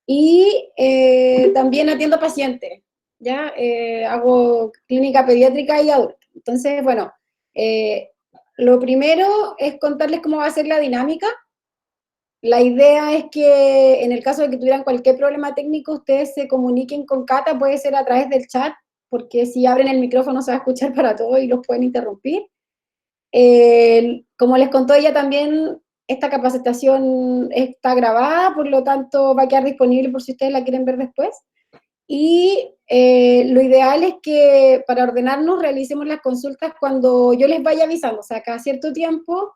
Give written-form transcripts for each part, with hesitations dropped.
y también atiendo pacientes, ¿ya? Hago clínica pediátrica y adulta. Entonces, bueno, lo primero es contarles cómo va a ser la dinámica. La idea es que en el caso de que tuvieran cualquier problema técnico, ustedes se comuniquen con Cata, puede ser a través del chat, porque si abren el micrófono se va a escuchar para todos y los pueden interrumpir. Como les contó ella también, esta capacitación está grabada, por lo tanto va a quedar disponible por si ustedes la quieren ver después. Y lo ideal es que para ordenarnos realicemos las consultas cuando yo les vaya avisando, o sea, cada cierto tiempo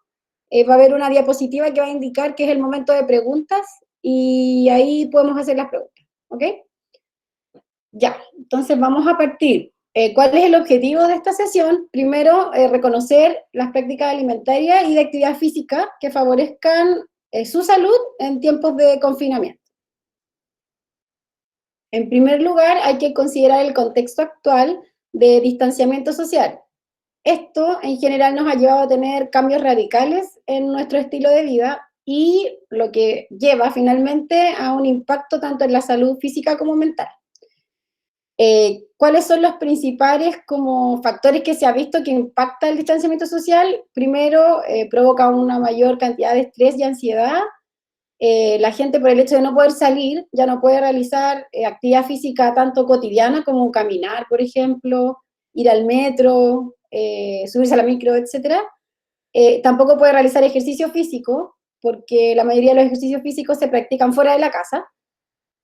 va a haber una diapositiva que va a indicar que es el momento de preguntas y ahí podemos hacer las preguntas, ¿ok? Ya, entonces vamos a partir. ¿Cuál es el objetivo de esta sesión? Primero, reconocer las prácticas alimentarias y de actividad física que favorezcan su salud en tiempos de confinamiento. En primer lugar, hay que considerar el contexto actual de distanciamiento social. Esto, en general, nos ha llevado a tener cambios radicales en nuestro estilo de vida y lo que lleva finalmente a un impacto tanto en la salud física como mental. ¿Cuáles son los principales como factores que se ha visto que impacta el distanciamiento social? Primero, provoca una mayor cantidad de estrés y ansiedad. La gente, por el hecho de no poder salir, ya no puede realizar actividad física tanto cotidiana como caminar, por ejemplo, ir al metro, subirse a la micro, etc. Tampoco puede realizar ejercicio físico, porque la mayoría de los ejercicios físicos se practican fuera de la casa.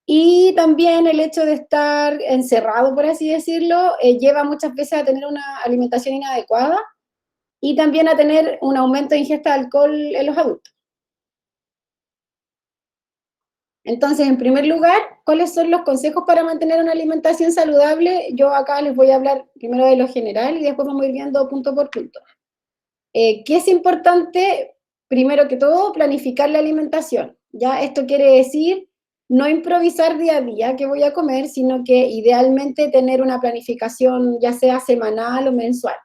Y también el hecho de estar encerrado, por así decirlo, lleva muchas veces a tener una alimentación inadecuada y también a tener un aumento de ingesta de alcohol en los adultos. Entonces, en primer lugar, ¿cuáles son los consejos para mantener una alimentación saludable? Yo acá les voy a hablar primero de lo general y después vamos a ir viendo punto por punto. ¿Qué es importante? Primero que todo, planificar la alimentación. ¿Ya? Esto quiere decir no improvisar día a día qué voy a comer, sino que idealmente tener una planificación ya sea semanal o mensual.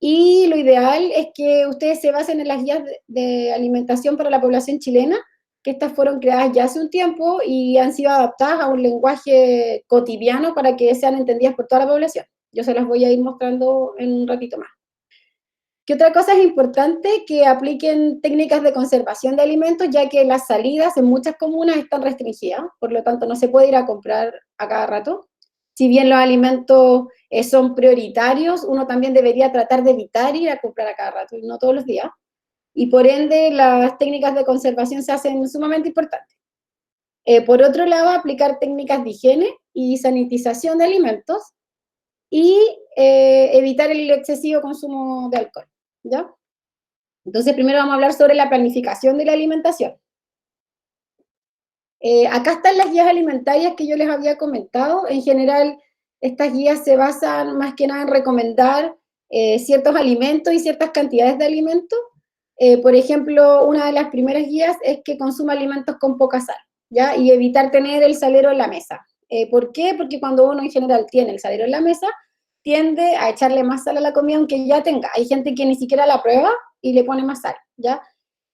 Y lo ideal es que ustedes se basen en las guías de alimentación para la población chilena, que estas fueron creadas ya hace un tiempo y han sido adaptadas a un lenguaje cotidiano para que sean entendidas por toda la población. Yo se las voy a ir mostrando en un ratito más. ¿Qué otra cosa es importante? Que apliquen técnicas de conservación de alimentos, ya que las salidas en muchas comunas están restringidas, por lo tanto no se puede ir a comprar a cada rato. Si bien los alimentos son prioritarios, uno también debería tratar de evitar ir a comprar a cada rato, y no todos los días. Y por ende, las técnicas de conservación se hacen sumamente importantes. Por otro lado, aplicar técnicas de higiene y sanitización de alimentos y evitar el excesivo consumo de alcohol, ¿ya? Entonces, primero vamos a hablar sobre la planificación de la alimentación. Acá están las guías alimentarias que yo les había comentado. En general, estas guías se basan más que nada en recomendar ciertos alimentos y ciertas cantidades de alimentos. Por ejemplo, una de las primeras guías es que consuma alimentos con poca sal, ¿ya? Y evitar tener el salero en la mesa. ¿Por qué? Porque cuando uno en general tiene el salero en la mesa, tiende a echarle más sal a la comida aunque ya tenga. Hay gente que ni siquiera la prueba y le pone más sal, ¿ya?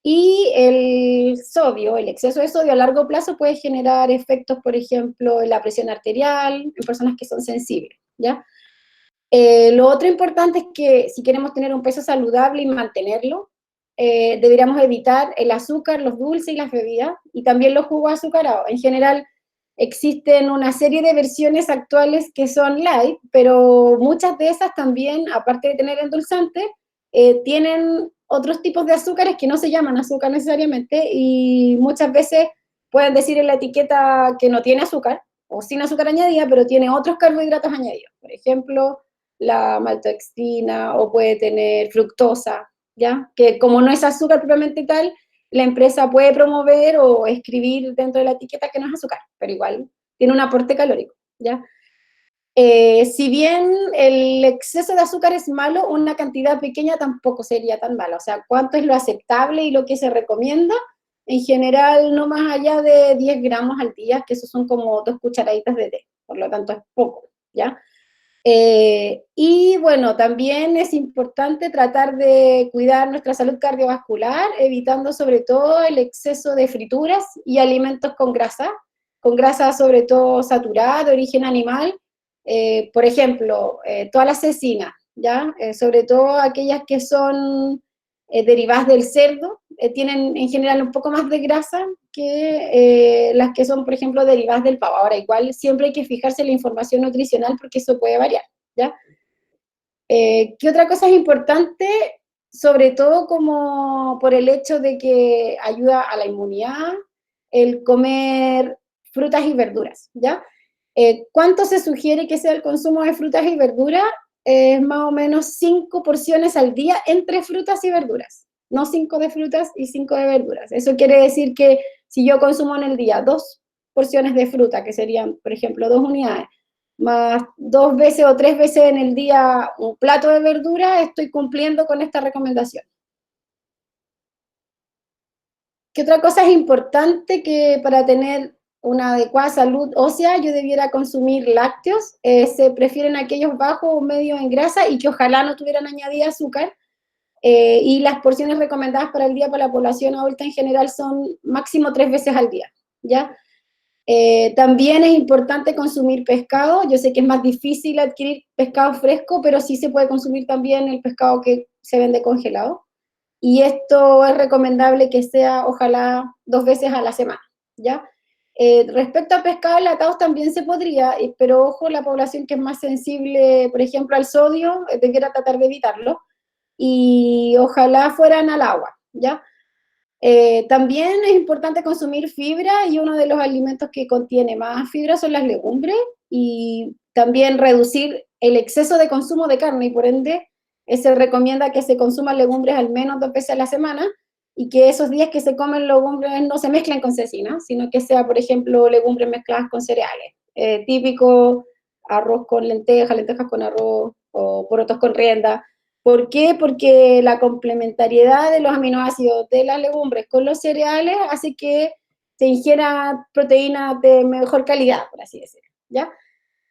Y el sodio, el exceso de sodio a largo plazo puede generar efectos, por ejemplo, en la presión arterial, en personas que son sensibles, ¿ya? Lo otro importante es que si queremos tener un peso saludable y mantenerlo, deberíamos evitar el azúcar, los dulces y las bebidas, y también los jugos azucarados. En general, existen una serie de versiones actuales que son light, pero muchas de esas también, aparte de tener endulzantes, tienen otros tipos de azúcares que no se llaman azúcar necesariamente, y muchas veces pueden decir en la etiqueta que no tiene azúcar, o sin azúcar añadida, pero tiene otros carbohidratos añadidos. Por ejemplo, la maltodextrina, o puede tener fructosa, ¿ya? Que como no es azúcar propiamente tal, la empresa puede promover o escribir dentro de la etiqueta que no es azúcar, pero igual tiene un aporte calórico, ¿ya? Si bien el exceso de azúcar es malo, una cantidad pequeña tampoco sería tan mala. O sea, ¿cuánto es lo aceptable y lo que se recomienda? En general, no más allá de 10 gramos al día, que eso son como 2 cucharaditas de té, por lo tanto es poco, ¿ya? Y bueno, también es importante tratar de cuidar nuestra salud cardiovascular, evitando sobre todo el exceso de frituras y alimentos con grasa, con grasa sobre todo saturada, de origen animal, por ejemplo, todas las cecinas, ¿ya? Sobre todo aquellas que son derivadas del cerdo, tienen en general un poco más de grasa que las que son, por ejemplo, derivadas del pavo. Ahora, igual siempre hay que fijarse en la información nutricional porque eso puede variar, ¿ya? ¿Qué otra cosa es importante? Sobre todo como por el hecho de que ayuda a la inmunidad, el comer frutas y verduras, ¿ya? ¿Cuánto se sugiere que sea el consumo de frutas y verduras? Es más o menos 5 porciones al día entre frutas y verduras, no 5 de frutas y 5 de verduras. Eso quiere decir que si yo consumo en el día 2 porciones de fruta, que serían, por ejemplo, 2 unidades, más 2 veces o 3 veces en el día un plato de verdura, estoy cumpliendo con esta recomendación. ¿Qué otra cosa es importante que para tener una adecuada salud ósea yo debiera consumir lácteos? Se prefieren aquellos bajos o medios en grasa y que ojalá no tuvieran añadida azúcar. Y las porciones recomendadas para el día para la población adulta en general son máximo 3 veces al día, ¿ya? También es importante consumir pescado. Yo sé que es más difícil adquirir pescado fresco, pero sí se puede consumir también el pescado que se vende congelado. Y esto es recomendable que sea, ojalá, 2 veces a la semana, ¿ya? Respecto a pescados enlatados también se podría, pero ojo, la población que es más sensible, por ejemplo, al sodio, debiera tratar de evitarlo. Y ojalá fueran al agua, ¿ya? También es importante consumir fibra y uno de los alimentos que contiene más fibra son las legumbres y también reducir el exceso de consumo de carne y por ende se recomienda que se consuman legumbres al menos 2 veces a la semana y que esos días que se comen legumbres no se mezclen con cecina, sino que sea, por ejemplo, legumbres mezcladas con cereales. Típico arroz con lentejas, lentejas con arroz o porotos con rienda. ¿Por qué? Porque la complementariedad de los aminoácidos de las legumbres con los cereales hace que se ingiera proteínas de mejor calidad, por así decirlo, ¿ya?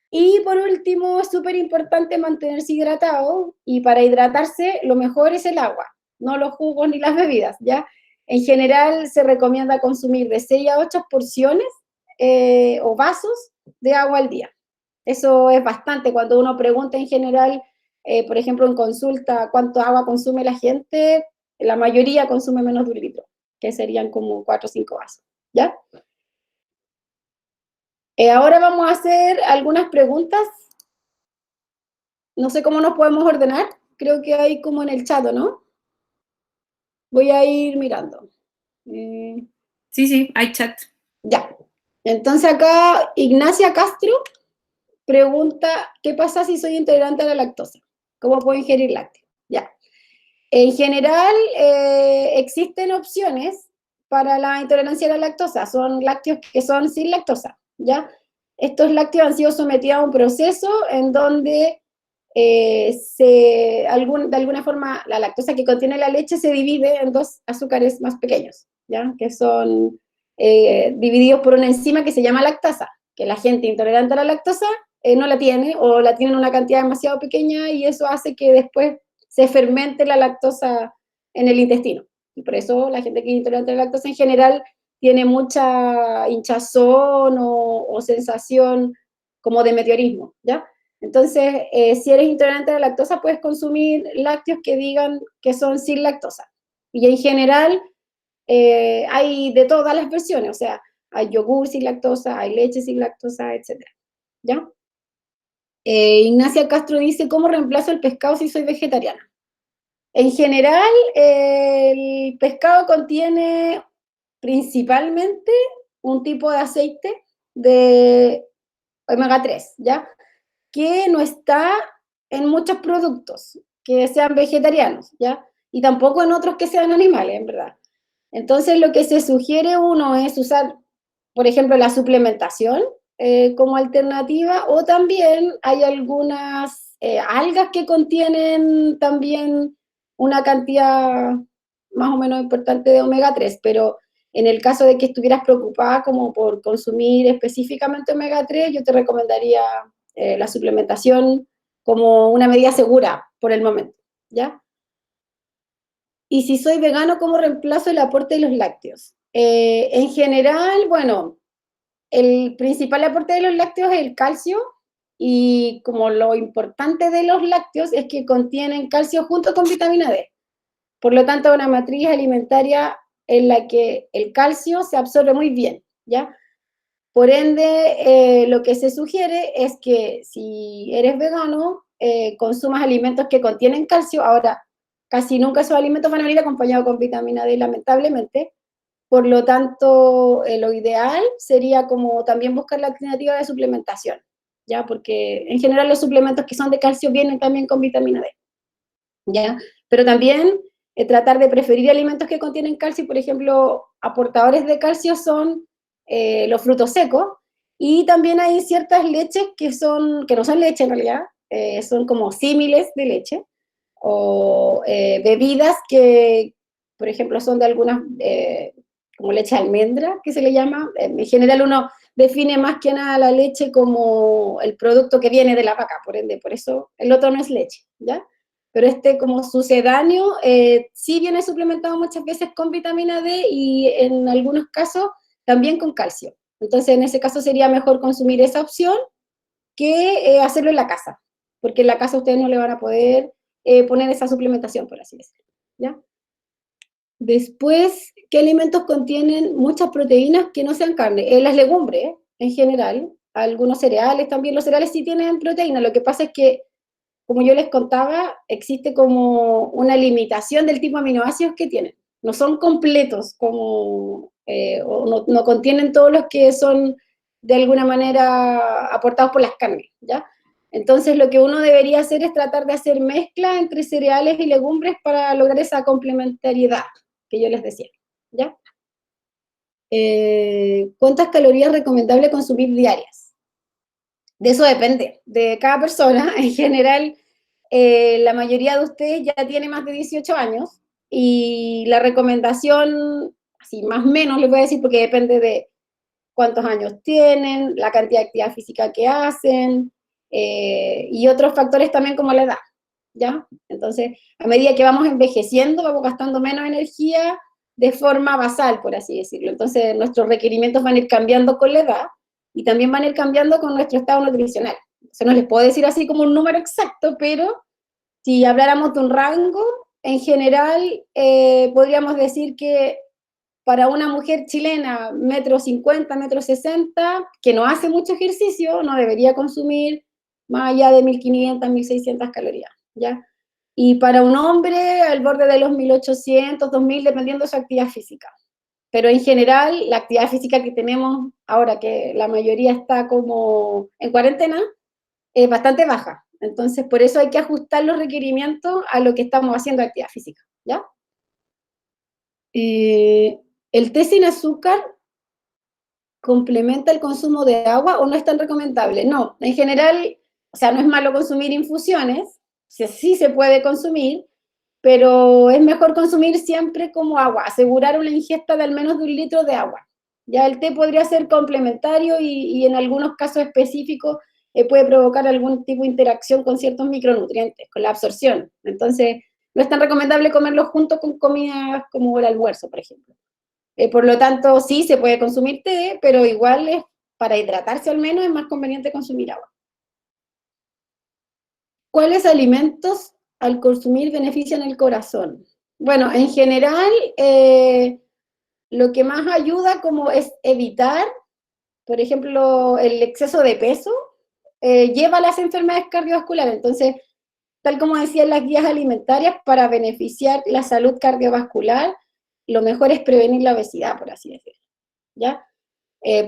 Y por último, es súper importante mantenerse hidratado y para hidratarse lo mejor es el agua, no los jugos ni las bebidas, ¿ya? En general se recomienda consumir de 6 a 8 porciones o vasos de agua al día. Eso es bastante. Cuando uno pregunta en general, por ejemplo, en consulta, cuánto agua consume la gente, la mayoría consume menos de 1 litro, que serían como 4 o 5 vasos, ¿ya? Ahora vamos a hacer algunas preguntas. No sé cómo nos podemos ordenar. Creo que hay como en el chat, ¿no? Voy a ir mirando. Sí, sí, hay chat. Ya. Entonces acá Ignacia Castro pregunta, ¿qué pasa si soy intolerante a la lactosa? ¿Cómo puedo ingerir lácteos? Ya. En general, existen opciones para la intolerancia a la lactosa. Son lácteos que son sin lactosa, ¿ya? Estos lácteos han sido sometidos a un proceso en donde de alguna forma la lactosa que contiene la leche se divide en 2 azúcares más pequeños, ¿ya? Que son divididos por una enzima que se llama lactasa, que la gente intolerante a la lactosa no la tiene o la tiene en una cantidad demasiado pequeña y eso hace que después se fermente la lactosa en el intestino. Y por eso la gente que es intolerante a la lactosa en general tiene mucha hinchazón o sensación como de meteorismo, ¿ya? Entonces, si eres intolerante a la lactosa, puedes consumir lácteos que digan que son sin lactosa. Y en general, hay de todas las versiones, o sea, hay yogur sin lactosa, hay leche sin lactosa, etc. ¿Ya? Ignacia Castro dice, ¿cómo reemplazo el pescado si soy vegetariana? En general, el pescado contiene principalmente un tipo de aceite de omega 3, ¿ya? Que no está en muchos productos que sean vegetarianos, ¿ya? Y tampoco en otros que sean animales, en verdad. Entonces, lo que se sugiere uno es usar, por ejemplo, la suplementación como alternativa, o también hay algunas algas que contienen también una cantidad más o menos importante de omega 3, pero en el caso de que estuvieras preocupada como por consumir específicamente omega 3, yo te recomendaría la suplementación como una medida segura por el momento, ¿ya? Y si soy vegano, ¿cómo reemplazo el aporte de los lácteos? En general, bueno, el principal aporte de los lácteos es el calcio, y como lo importante de los lácteos es que contienen calcio junto con vitamina D. Por lo tanto, una matriz alimentaria en la que el calcio se absorbe muy bien, ¿ya? Por ende, lo que se sugiere es que si eres vegano, consumas alimentos que contienen calcio. Ahora, casi nunca esos alimentos van a venir acompañados con vitamina D, lamentablemente. Por lo tanto, lo ideal sería como también buscar la alternativa de suplementación, ¿ya? Porque en general los suplementos que son de calcio vienen también con vitamina D, ¿ya? Pero también tratar de preferir alimentos que contienen calcio. Por ejemplo, aportadores de calcio son los frutos secos, y también hay ciertas leches que no son leche en realidad, son como símiles de leche, o bebidas que, por ejemplo, son de algunas, como leche de almendra, que se le llama. En general uno define más que nada la leche como el producto que viene de la vaca, por ende, por eso el otro no es leche, ¿ya? Pero este como sucedáneo sí viene suplementado muchas veces con vitamina D, y en algunos casos también con calcio. Entonces, en ese caso sería mejor consumir esa opción que hacerlo en la casa, porque en la casa ustedes no le van a poder poner esa suplementación, por así decirlo, ¿ya? Después, ¿qué alimentos contienen muchas proteínas que no sean carne? Las legumbres, en general, algunos cereales también. Los cereales sí tienen proteína, lo que pasa es que, como yo les contaba, existe como una limitación del tipo de aminoácidos que tienen. No son completos, como, o no contienen todos los que son de alguna manera aportados por las carnes, ¿ya? Entonces lo que uno debería hacer es tratar de hacer mezcla entre cereales y legumbres para lograr esa complementariedad que yo les decía, ¿ya? ¿Cuántas calorías es recomendable consumir diarias? De eso depende, de cada persona. En general, la mayoría de ustedes ya tiene más de 18 años, y la recomendación, así más o menos les voy a decir, porque depende de cuántos años tienen, la cantidad de actividad física que hacen, y otros factores también como la edad, ¿ya? Entonces, a medida que vamos envejeciendo, vamos gastando menos energía de forma basal, por así decirlo. Entonces, nuestros requerimientos van a ir cambiando con la edad, y también van a ir cambiando con nuestro estado nutricional. O sea, no les puedo decir así como un número exacto, pero si habláramos de un rango, en general, podríamos decir que para una mujer chilena, 1,50 m, 1,60 m, que no hace mucho ejercicio, no debería consumir más allá de 1.500, 1.600 calorías, ¿ya? Y para un hombre, al borde de los 1.800, 2.000, dependiendo de su actividad física. Pero en general, la actividad física que tenemos ahora, que la mayoría está como en cuarentena, es bastante baja. Entonces, por eso hay que ajustar los requerimientos a lo que estamos haciendo de actividad física, ¿ya? ¿El té sin azúcar complementa el consumo de agua o no es tan recomendable? No, en general, o sea, no es malo consumir infusiones, sí se puede consumir, pero es mejor consumir siempre como agua, asegurar una ingesta de al menos de 1 litro de agua. Ya el té podría ser complementario, y en algunos casos específicos puede provocar algún tipo de interacción con ciertos micronutrientes, con la absorción. Entonces, no es tan recomendable comerlo junto con comidas como el almuerzo, por ejemplo. Por lo tanto, sí se puede consumir té, pero igual para hidratarse al menos es más conveniente consumir agua. ¿Cuáles alimentos al consumir benefician el corazón? Bueno, en general, lo que más ayuda como es evitar, por ejemplo, el exceso de peso, lleva a las enfermedades cardiovasculares. Entonces, tal como decían las guías alimentarias, para beneficiar la salud cardiovascular, lo mejor es prevenir la obesidad, por así decirlo, ¿ya?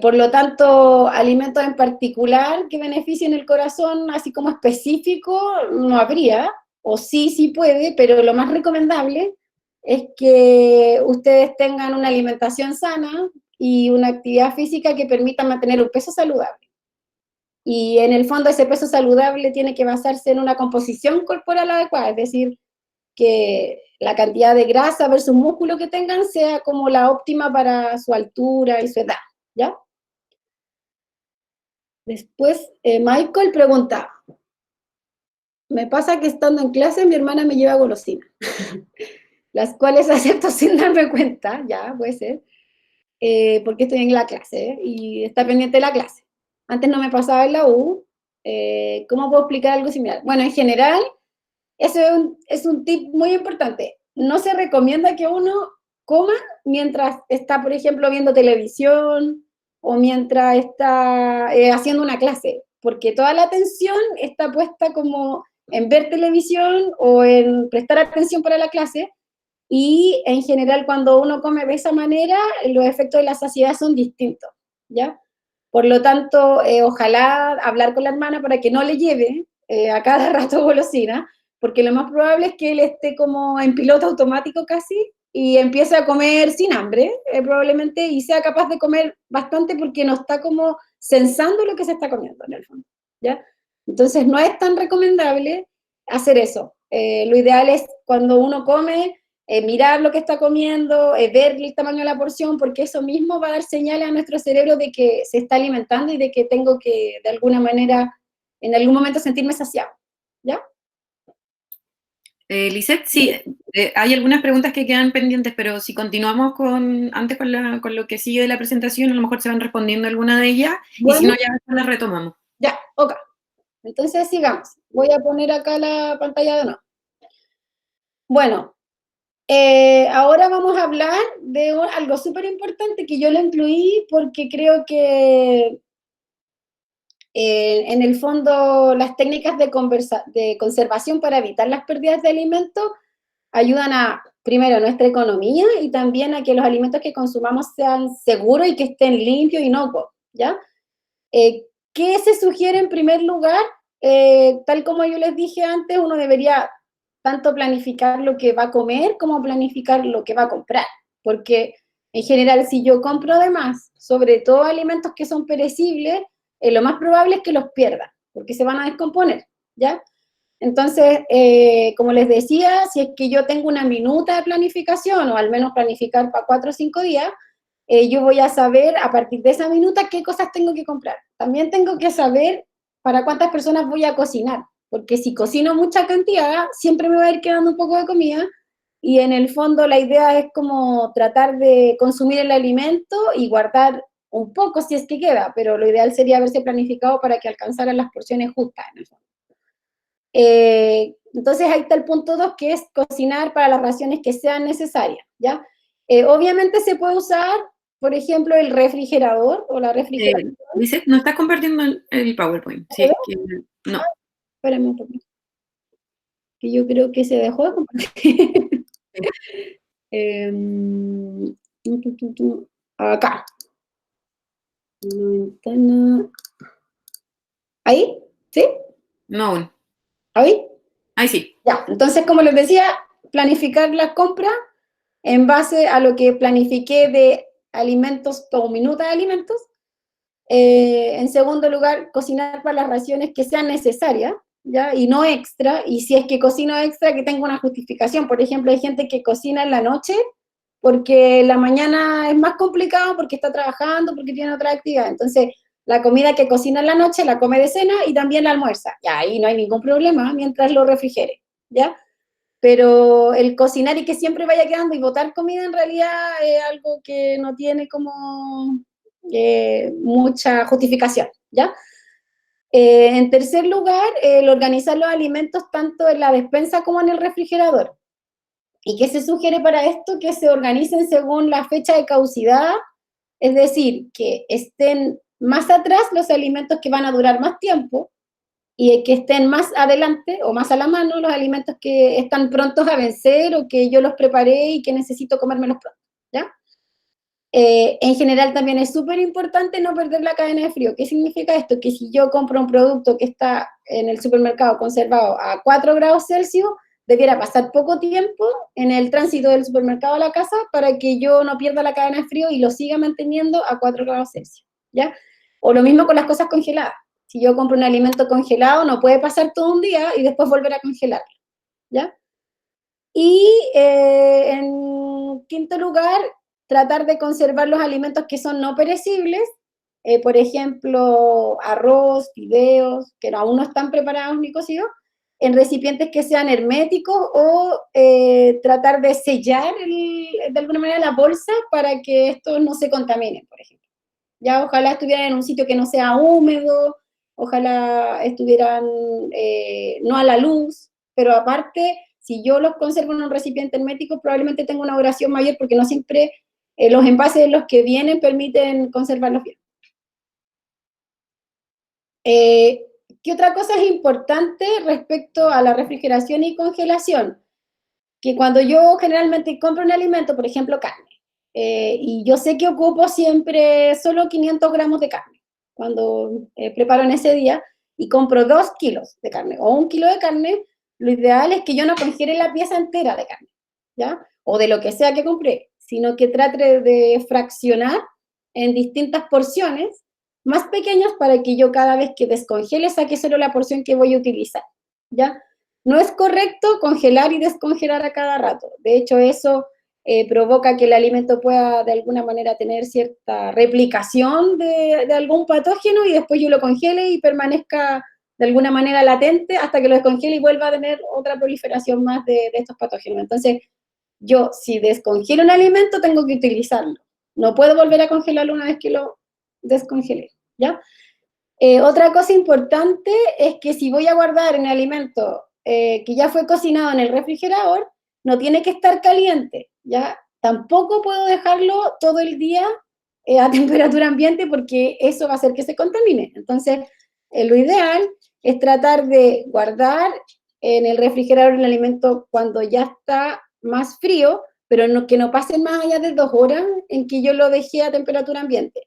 Por lo tanto, alimentos en particular que beneficien el corazón, así como específico, no habría, o sí puede, pero lo más recomendable es que ustedes tengan una alimentación sana y una actividad física que permita mantener un peso saludable. Y en el fondo ese peso saludable tiene que basarse en una composición corporal adecuada, es decir, que la cantidad de grasa versus músculo que tengan sea como la óptima para su altura y su edad, ¿ya? Después, Michael pregunta, me pasa que estando en clase mi hermana me lleva golosinas, las cuales acepto sin darme cuenta, ya, puede ser. porque estoy en la clase, y está pendiente de la clase. Antes no me pasaba en la U. ¿Cómo puedo explicar algo similar? Bueno, en general, eso es un tip muy importante. No se recomienda que uno coma mientras está, por ejemplo, viendo televisión o mientras está haciendo una clase, porque toda la atención está puesta como en ver televisión o en prestar atención para la clase, y en general cuando uno come de esa manera, los efectos de la saciedad son distintos, ¿ya? Por lo tanto, ojalá hablar con la hermana para que no le lleve a cada rato golosina, porque lo más probable es que él esté como en piloto automático casi y empiece a comer sin hambre, probablemente, y sea capaz de comer bastante porque no está como sensando lo que se está comiendo en el fondo, ¿ya? Entonces no es tan recomendable hacer eso. Lo ideal es cuando uno come, mirar lo que está comiendo, ver el tamaño de la porción, porque eso mismo va a dar señales a nuestro cerebro de que se está alimentando y de que tengo que, de alguna manera, en algún momento sentirme saciado, ¿ya? Lisette, sí, hay algunas preguntas que quedan pendientes, pero si continuamos antes con lo que sigue de la presentación, a lo mejor se van respondiendo alguna de ellas, y si Bueno, no, ya las retomamos. ya, ok. Entonces sigamos. Voy a poner acá la pantalla de nuevo. Bueno, ahora vamos a hablar de algo súper importante que yo lo incluí porque creo que en el fondo las técnicas de conservación para evitar las pérdidas de alimentos ayudan a, primero, nuestra economía y también a que los alimentos que consumamos sean seguros y que estén limpios y inocuos, ¿ya? ¿Qué se sugiere en primer lugar? Tal como yo les dije antes, uno debería tanto planificar lo que va a comer como planificar lo que va a comprar, porque en general si yo compro de más, sobre todo alimentos que son perecibles, lo más probable es que los pierda, porque se van a descomponer, ¿ya? Entonces, como les decía, si es que yo tengo una minuta de planificación, o al menos planificar para 4 o 5 días, yo voy a saber a partir de esa minuta qué cosas tengo que comprar. También tengo que saber para cuántas personas voy a cocinar, porque si cocino mucha cantidad, siempre me va a ir quedando un poco de comida, y en el fondo la idea es como tratar de consumir el alimento y guardar un poco si es que queda, pero lo ideal sería haberse planificado para que alcanzaran las porciones justas en el fondo. Entonces ahí está el punto 2, que es cocinar para las raciones que sean necesarias, ¿ya? Obviamente se puede usar, por ejemplo, el refrigerador o la refrigeración. Lisette, ¿no estás compartiendo el PowerPoint? Sí, es que no. Espérame un poquito, que yo creo que se dejó de compartir. Acá. Ventana. ¿Ahí? ¿Sí? No aún. ¿Ahí? Ahí sí. Ya, entonces, como les decía, planificar la compra en base a lo que planifiqué de alimentos o minuta de alimentos. En segundo lugar, cocinar para las raciones que sean necesarias, ¿ya? Y no extra, y si es que cocino extra, que tenga una justificación. Por ejemplo, hay gente que cocina en la noche porque la mañana es más complicado, porque está trabajando, porque tiene otra actividad. Entonces, la comida que cocina en la noche la come de cena y también la almuerza. Ya, ahí no hay ningún problema mientras lo refrigere, ¿ya? Pero el cocinar y que siempre vaya quedando y botar comida en realidad es algo que no tiene como mucha justificación, ¿ya? En tercer lugar, el organizar los alimentos tanto en la despensa como en el refrigerador. ¿Y qué se sugiere para esto? Que se organicen según la fecha de caducidad, es decir, que estén más atrás los alimentos que van a durar más tiempo, y que estén más adelante o más a la mano los alimentos que están prontos a vencer o que yo los preparé y que necesito comérmelos pronto, ¿ya? En general también es súper importante no perder la cadena de frío. ¿Qué significa esto? Que si yo compro un producto que está en el supermercado conservado a 4 grados Celsius, debiera pasar poco tiempo en el tránsito del supermercado a la casa para que yo no pierda la cadena de frío y lo siga manteniendo a 4 grados Celsius, ¿ya? O lo mismo con las cosas congeladas. Si yo compro un alimento congelado, no puede pasar todo un día y después volver a congelarlo, ¿ya? Y en quinto lugar, tratar de conservar los alimentos que son no perecibles, por ejemplo, arroz, fideos, que aún no están preparados ni cocidos, en recipientes que sean herméticos o tratar de sellar de alguna manera la bolsa para que estos no se contaminen, por ejemplo. Ya ojalá estuvieran en un sitio que no sea húmedo, ojalá estuvieran no a la luz, pero aparte, si yo los conservo en un recipiente hermético, probablemente tenga una duración mayor porque no siempre los envases de los que vienen permiten conservarlos bien. ¿Qué otra cosa es importante respecto a la refrigeración y congelación? Que cuando yo generalmente compro un alimento, por ejemplo carne, y yo sé que ocupo siempre solo 500 gramos de carne, cuando preparo en ese día, y compro 2 kilos de carne, o 1 kilo de carne, lo ideal es que yo no congele la pieza entera de carne, ¿ya? O de lo que sea que compré, sino que trate de fraccionar en distintas porciones más pequeñas para que yo cada vez que descongele saque solo la porción que voy a utilizar, ¿ya? No es correcto congelar y descongelar a cada rato. De hecho, eso provoca que el alimento pueda de alguna manera tener cierta replicación de algún patógeno y después yo lo congele y permanezca de alguna manera latente hasta que lo descongele y vuelva a tener otra proliferación más de estos patógenos. Entonces, yo si descongelo un alimento tengo que utilizarlo. No puedo volver a congelarlo una vez que lo descongelé, ¿ya? Otra cosa importante es que si voy a guardar un alimento que ya fue cocinado en el refrigerador, no tiene que estar caliente, ¿ya? Tampoco puedo dejarlo todo el día a temperatura ambiente porque eso va a hacer que se contamine. Entonces, lo ideal es tratar de guardar en el refrigerador el alimento cuando ya está más frío, pero que no pasen más allá de 2 horas en que yo lo dejé a temperatura ambiente.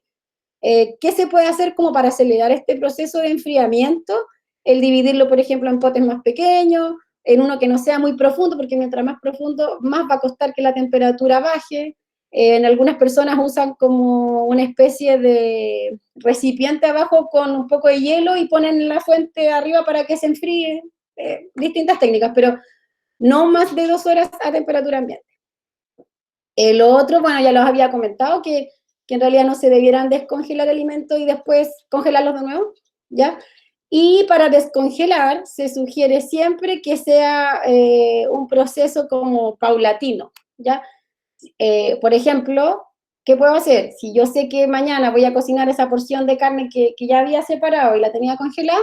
¿Qué se puede hacer como para acelerar este proceso de enfriamiento? El dividirlo, por ejemplo, en potes más pequeños, en uno que no sea muy profundo, porque mientras más profundo, más va a costar que la temperatura baje. En algunas personas usan como una especie de recipiente abajo con un poco de hielo y ponen la fuente arriba para que se enfríe. Distintas técnicas, pero no más de 2 horas a temperatura ambiente. El otro, bueno, ya los había comentado, que en realidad no se debieran descongelar alimentos y después congelarlos de nuevo, ¿ya? Y para descongelar se sugiere siempre que sea un proceso como paulatino, ¿ya? Por ejemplo, ¿qué puedo hacer? Si yo sé que mañana voy a cocinar esa porción de carne que ya había separado y la tenía congelada,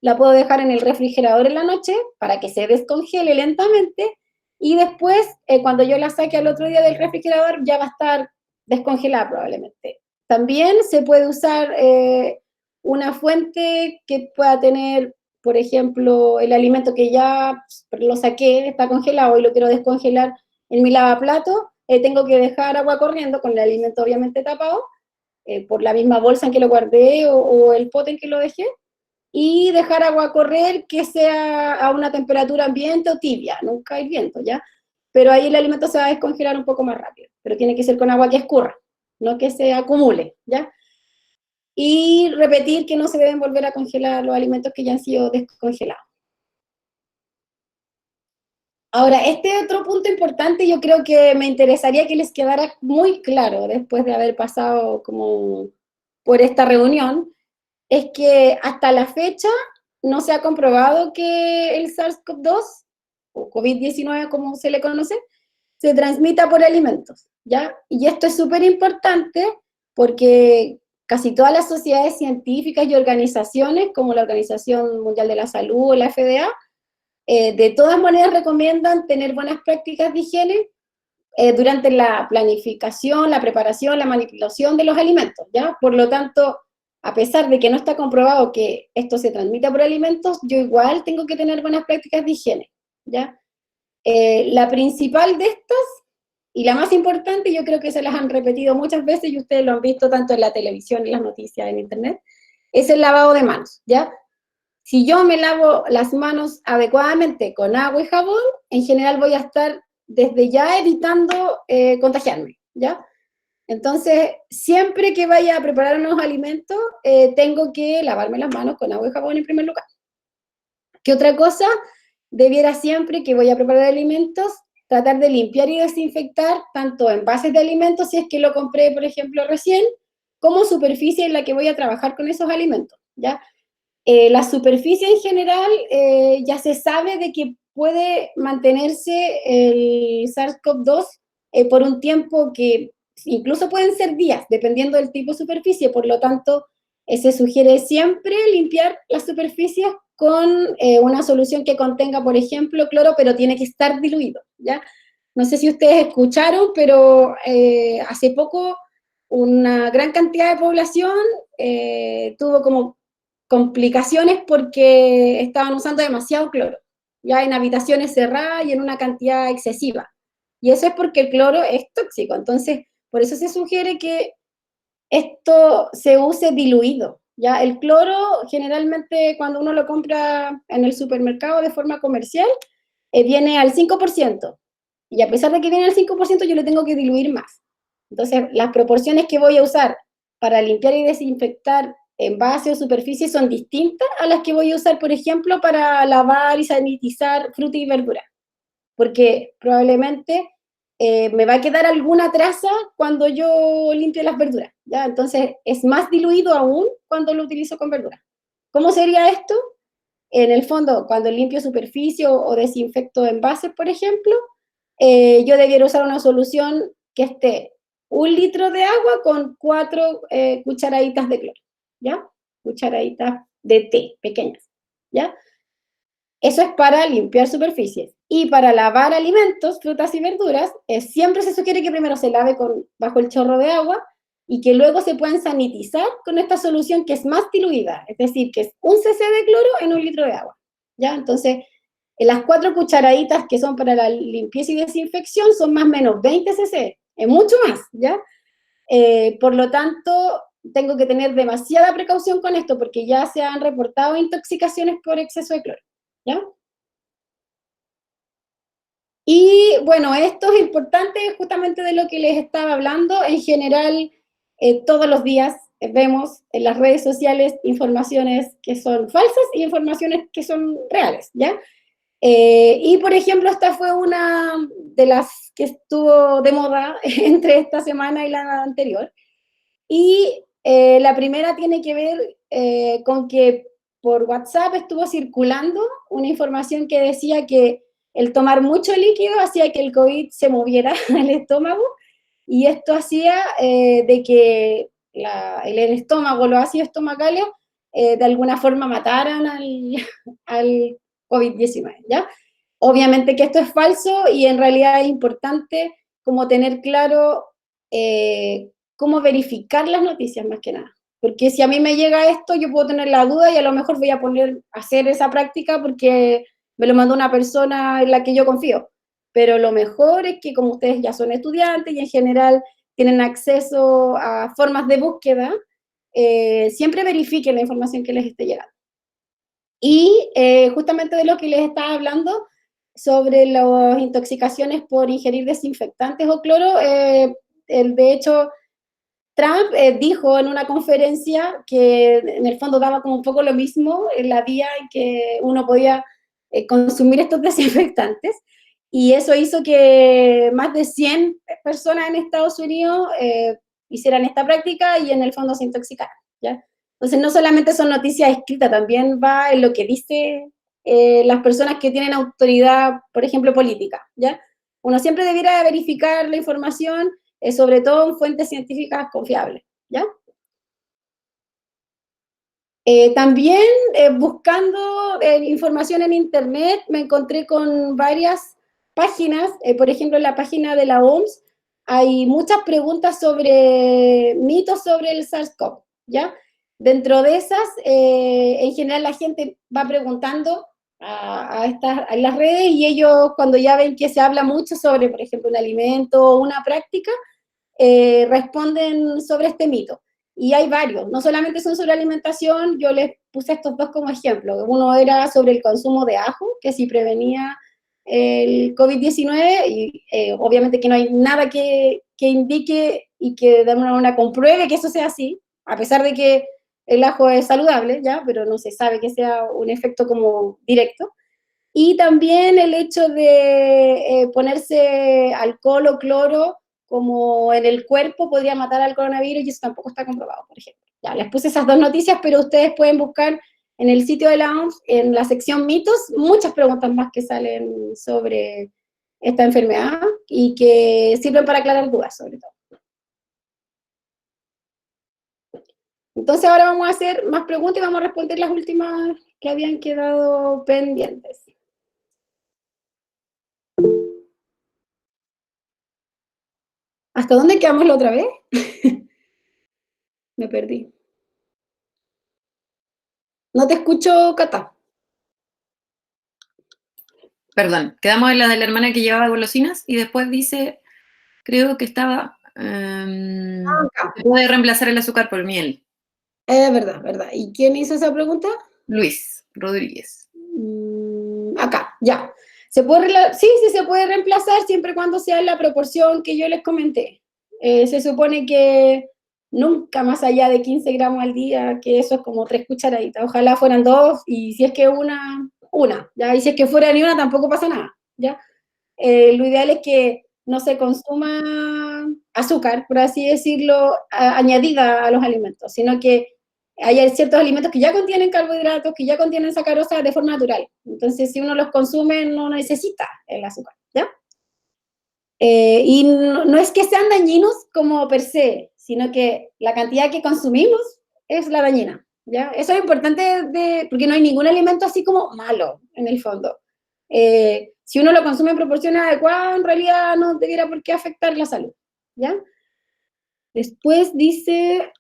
la puedo dejar en el refrigerador en la noche para que se descongele lentamente y después, cuando yo la saque al otro día del refrigerador, ya va a estar descongelada probablemente. También se puede usar una fuente que pueda tener, por ejemplo, el alimento que ya lo saqué, está congelado y lo quiero descongelar en mi lavaplatos, tengo que dejar agua corriendo con el alimento obviamente tapado, por la misma bolsa en que lo guardé o el pote en que lo dejé, y dejar agua correr que sea a una temperatura ambiente o tibia, nunca hirviendo, ¿ya? Pero ahí el alimento se va a descongelar un poco más rápido, pero tiene que ser con agua que escurra, no que se acumule, ¿ya? Y repetir que no se deben volver a congelar los alimentos que ya han sido descongelados. Ahora, este otro punto importante yo creo que me interesaría que les quedara muy claro después de haber pasado como por esta reunión, es que hasta la fecha no se ha comprobado que el SARS-CoV-2, o COVID-19 como se le conoce, se transmita por alimentos, ¿ya? Y esto es súper importante porque casi todas las sociedades científicas y organizaciones, como la Organización Mundial de la Salud o la FDA, de todas maneras recomiendan tener buenas prácticas de higiene durante la planificación, la preparación, la manipulación de los alimentos, ¿ya? Por lo tanto, a pesar de que no está comprobado que esto se transmita por alimentos, yo igual tengo que tener buenas prácticas de higiene, ¿ya? La principal de estas, y la más importante, yo creo que se las han repetido muchas veces y ustedes lo han visto tanto en la televisión, en las noticias, en internet, es el lavado de manos, ¿ya? Si yo me lavo las manos adecuadamente con agua y jabón, en general voy a estar desde ya evitando contagiarme, ¿ya? Entonces, siempre que vaya a preparar unos alimentos, tengo que lavarme las manos con agua y jabón en primer lugar. ¿Qué otra cosa? Debiera siempre que voy a preparar alimentos, tratar de limpiar y desinfectar tanto envases de alimentos, si es que lo compré, por ejemplo, recién, como superficie en la que voy a trabajar con esos alimentos, ¿ya? La superficie en general ya se sabe de que puede mantenerse el SARS-CoV-2 por un tiempo que incluso pueden ser días, dependiendo del tipo de superficie. Por lo tanto, se sugiere siempre limpiar las superficies con una solución que contenga, por ejemplo, cloro, pero tiene que estar diluido, ¿ya? No sé si ustedes escucharon, pero hace poco una gran cantidad de población tuvo como complicaciones porque estaban usando demasiado cloro, ya en habitaciones cerradas y en una cantidad excesiva. Y eso es porque el cloro es tóxico. Entonces, por eso se sugiere que esto se use diluido. Ya el cloro, generalmente cuando uno lo compra en el supermercado de forma comercial, viene al 5%. Y a pesar de que viene al 5%, yo le tengo que diluir más. Entonces, las proporciones que voy a usar para limpiar y desinfectar envases o superficies son distintas a las que voy a usar, por ejemplo, para lavar y sanitizar fruta y verdura. Porque probablemente me va a quedar alguna traza cuando yo limpio las verduras, ¿ya? Entonces, es más diluido aún cuando lo utilizo con verduras. ¿Cómo sería esto? En el fondo, cuando limpio superficie o desinfecto envases, por ejemplo, yo debiera usar una solución que esté 1 litro de agua con 4 cucharaditas de cloro, ¿ya? Cucharaditas de té, pequeñas, ¿ya? Eso es para limpiar superficies. Y para lavar alimentos, frutas y verduras, siempre se sugiere que primero se lave bajo el chorro de agua y que luego se puedan sanitizar con esta solución que es más diluida, es decir, que es 1 cc de cloro en 1 litro de agua, ¿ya? Entonces, las 4 cucharaditas que son para la limpieza y desinfección son más o menos 20 cc, es mucho más, ¿ya? Por lo tanto, tengo que tener demasiada precaución con esto porque ya se han reportado intoxicaciones por exceso de cloro, ¿ya? Y bueno, esto es importante justamente de lo que les estaba hablando. En general, todos los días vemos en las redes sociales informaciones que son falsas y informaciones que son reales, ¿ya? Y por ejemplo, esta fue una de las que estuvo de moda entre esta semana y la anterior. Y la primera tiene que ver con que por WhatsApp estuvo circulando una información que decía que el tomar mucho líquido hacía que el COVID se moviera al estómago y esto hacía de que el estómago, los ácidos estomacales, de alguna forma mataran al COVID-19, ¿ya? Obviamente que esto es falso y en realidad es importante como tener claro cómo verificar las noticias más que nada. Porque si a mí me llega esto, yo puedo tener la duda y a lo mejor voy a hacer esa práctica porque me lo mandó una persona en la que yo confío. Pero lo mejor es que como ustedes ya son estudiantes y en general tienen acceso a formas de búsqueda, siempre verifiquen la información que les esté llegando. Y justamente de lo que les estaba hablando, sobre las intoxicaciones por ingerir desinfectantes o cloro, de hecho, Trump dijo en una conferencia que en el fondo daba como un poco lo mismo en la vía en que uno podía consumir estos desinfectantes, y eso hizo que más de 100 personas en Estados Unidos hicieran esta práctica y en el fondo se intoxicaran, ¿ya? Entonces no solamente son noticias escritas, también va en lo que dice las personas que tienen autoridad, por ejemplo, política, ¿ya? Uno siempre debiera verificar la información, sobre todo en fuentes científicas confiables, ¿ya? También buscando información en internet me encontré con varias páginas, por ejemplo en la página de la OMS hay muchas preguntas sobre mitos sobre el SARS-CoV, ¿ya? Dentro de esas, en general la gente va preguntando a las redes y ellos cuando ya ven que se habla mucho sobre, por ejemplo, un alimento o una práctica, responden sobre este mito. Y hay varios, no solamente son sobre alimentación, yo les puse estos dos como ejemplo. Uno era sobre el consumo de ajo, que si prevenía el COVID-19, y obviamente que no hay nada que indique y que de alguna manera compruebe que eso sea así, a pesar de que el ajo es saludable, ¿ya? Pero no se sabe que sea un efecto como directo. Y también el hecho de ponerse alcohol o cloro como en el cuerpo podría matar al coronavirus y eso tampoco está comprobado, por ejemplo. Ya, les puse esas dos noticias, pero ustedes pueden buscar en el sitio de la OMS, en la sección mitos, muchas preguntas más que salen sobre esta enfermedad y que sirven para aclarar dudas, sobre todo. Entonces ahora vamos a hacer más preguntas y vamos a responder las últimas que habían quedado pendientes. ¿Hasta dónde quedamos la otra vez? Me perdí. No te escucho, Cata. Perdón, quedamos en la de la hermana que llevaba golosinas y después dice, creo que estaba, se puede reemplazar el azúcar por miel. Verdad, verdad. ¿Y quién hizo esa pregunta? Luis Rodríguez. Acá, ya. Sí, sí se puede reemplazar siempre y cuando sea en la proporción que yo les comenté. Se supone que nunca más allá de 15 gramos al día, que eso es como 3 cucharaditas. Ojalá fueran 2, y si es que una, ¿ya? Y si es que fuera ni una, tampoco pasa nada, ¿ya? Lo ideal es que no se consuma azúcar, por así decirlo, añadida a los alimentos, sino que hay ciertos alimentos que ya contienen carbohidratos, que ya contienen sacarosa de forma natural. Entonces, si uno los consume, no necesita el azúcar, ¿ya? Y no es que sean dañinos como per se, sino que la cantidad que consumimos es la dañina, ¿ya? Eso es importante, porque no hay ningún alimento así como malo, en el fondo. Si uno lo consume en proporciones adecuadas, en realidad no debiera por qué afectar la salud, ¿ya? Después dice,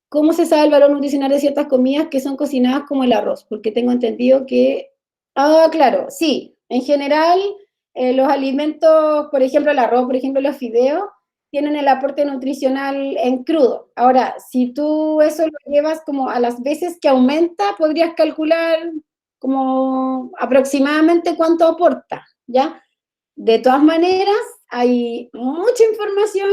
¿cómo se sabe el valor nutricional de ciertas comidas que son cocinadas como el arroz? Porque tengo entendido que... Ah, claro, sí. En general, los alimentos, por ejemplo, el arroz, por ejemplo, los fideos, tienen el aporte nutricional en crudo. Ahora, si tú eso lo llevas como a las veces que aumenta, podrías calcular como aproximadamente cuánto aporta, ¿ya? De todas maneras, hay mucha información,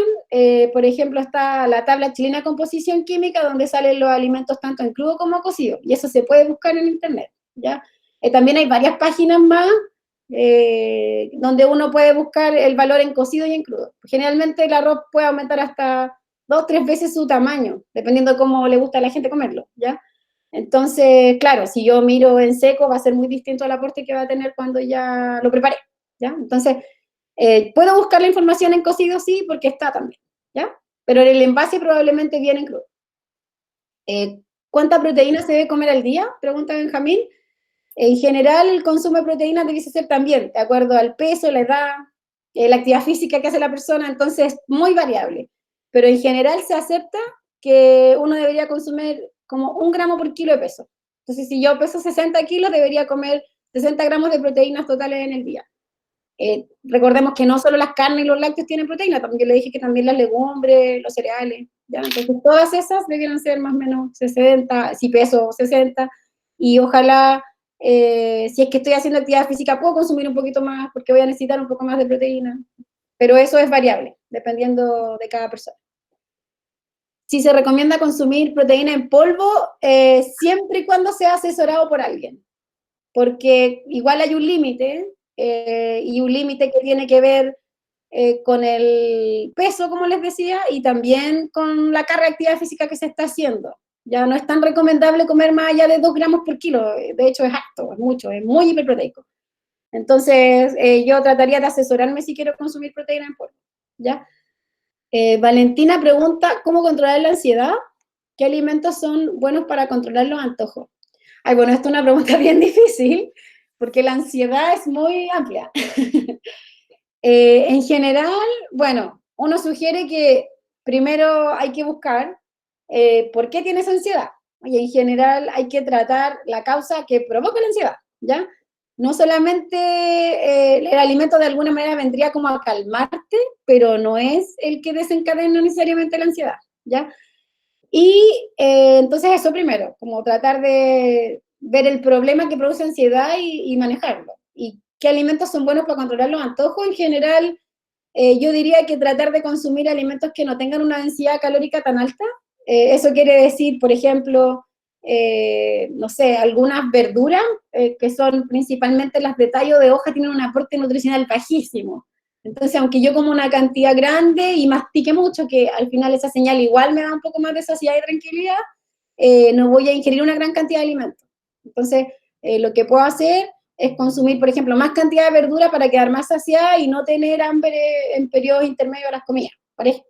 por ejemplo, está la tabla chilena de composición química, donde salen los alimentos tanto en crudo como cocido, y eso se puede buscar en internet, ¿ya? También hay varias páginas más, donde uno puede buscar el valor en cocido y en crudo. Generalmente el arroz puede aumentar hasta 2 o 3 veces su tamaño, dependiendo de cómo le gusta a la gente comerlo, ¿ya? Entonces, claro, si yo miro en seco, va a ser muy distinto al aporte que va a tener cuando ya lo prepare, ¿ya? Entonces, puedo buscar la información en cocido, sí, porque está también, ¿ya? Pero en el envase probablemente viene en crudo. ¿Cuánta proteína se debe comer al día? Pregunta Benjamín. En general, el consumo de proteínas debe ser también, de acuerdo al peso, la edad, la actividad física que hace la persona, entonces, muy variable. Pero en general se acepta que uno debería consumir como 1 gramo por kilo de peso. Entonces, si yo peso 60 kilos, debería comer 60 gramos de proteínas totales en el día. Recordemos que no solo las carnes y los lácteos tienen proteína, también le dije que también las legumbres, los cereales, ¿ya? Entonces todas esas debieran ser más o menos 60, si peso 60, y ojalá, si es que estoy haciendo actividad física, puedo consumir un poquito más, porque voy a necesitar un poco más de proteína, pero eso es variable, dependiendo de cada persona. Si se recomienda consumir proteína en polvo, siempre y cuando sea asesorado por alguien, porque igual hay un límite, y un límite que tiene que ver con el peso, como les decía, y también con la carga de actividad física que se está haciendo. Ya no es tan recomendable comer más allá de 2 gramos por kilo, de hecho es harto, es mucho, es muy hiperproteico. Entonces, yo trataría de asesorarme si quiero consumir proteína en polvo, ¿ya? Valentina pregunta, ¿cómo controlar la ansiedad? ¿Qué alimentos son buenos para controlar los antojos? Ay, bueno, esto es una pregunta bien difícil, porque la ansiedad es muy amplia. En general, bueno, uno sugiere que primero hay que buscar por qué tienes ansiedad. Y en general hay que tratar la causa que provoca la ansiedad, ¿ya? No solamente el alimento de alguna manera vendría como a calmarte, pero no es el que desencadena necesariamente la ansiedad, ¿ya? Y entonces eso primero, como tratar de ver el problema que produce ansiedad y manejarlo. ¿Y qué alimentos son buenos para controlar los antojos? En general, yo diría que tratar de consumir alimentos que no tengan una densidad calórica tan alta. Eso quiere decir, por ejemplo, no sé, algunas verduras, que son principalmente las de tallo de hoja, tienen un aporte nutricional bajísimo. Entonces, aunque yo como una cantidad grande y mastique mucho, que al final esa señal igual me da un poco más de saciedad y tranquilidad, no voy a ingerir una gran cantidad de alimentos. Entonces, lo que puedo hacer es consumir, por ejemplo, más cantidad de verdura para quedar más saciada y no tener hambre en periodos intermedios de las comidas, ¿vale?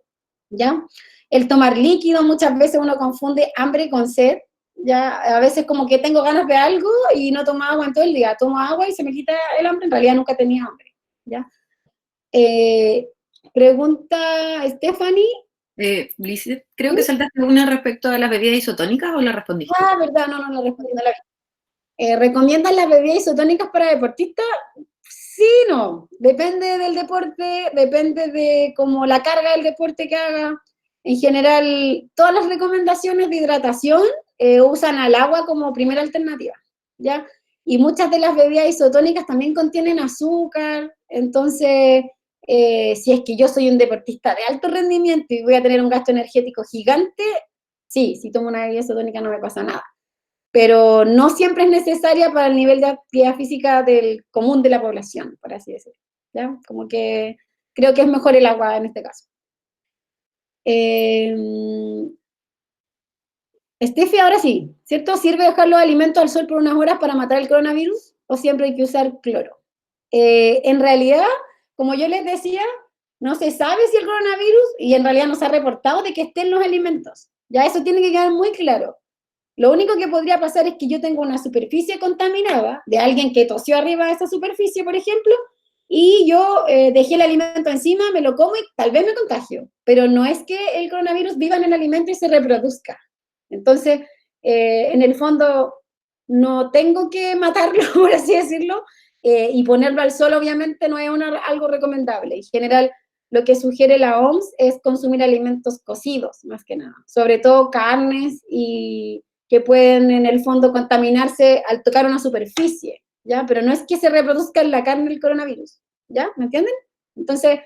¿Ya? El tomar líquido, muchas veces uno confunde hambre con sed, ¿ya? A veces como que tengo ganas de algo y no tomo agua en todo el día, tomo agua y se me quita el hambre, en realidad nunca tenía hambre, ¿ya? Pregunta Stephanie. Liz, creo que saltaste una respecto a las bebidas isotónicas, ¿o la respondiste? Ah, verdad, no la respondí, no la vi. ¿Recomiendan las bebidas isotónicas para deportistas? Sí, no. Depende del deporte, depende de como la carga del deporte que haga. En general, todas las recomendaciones de hidratación usan al agua como primera alternativa, ¿ya? Y muchas de las bebidas isotónicas también contienen azúcar, entonces, si es que yo soy un deportista de alto rendimiento y voy a tener un gasto energético gigante, sí, si tomo una bebida isotónica no me pasa nada, pero no siempre es necesaria para el nivel de actividad física del común de la población, por así decirlo, ¿ya? Como que creo que es mejor el agua en este caso. Steffi, ahora sí, ¿cierto? ¿Sirve dejar los alimentos al sol por unas horas para matar el coronavirus o siempre hay que usar cloro? En realidad, como yo les decía, no se sabe si el coronavirus, y en realidad no se ha reportado de que esté en los alimentos. Ya eso tiene que quedar muy claro. Lo único que podría pasar es que yo tengo una superficie contaminada de alguien que tosió arriba de esa superficie, por ejemplo, y yo dejé el alimento encima, me lo como y tal vez me contagio, pero no es que el coronavirus viva en el alimento y se reproduzca. Entonces, en el fondo, no tengo que matarlo, por así decirlo, y ponerlo al sol obviamente no es algo recomendable. En general, lo que sugiere la OMS es consumir alimentos cocidos, más que nada, sobre todo carnes y que pueden en el fondo contaminarse al tocar una superficie, ¿ya? Pero no es que se reproduzca en la carne el coronavirus, ¿ya? ¿Me entienden? Entonces,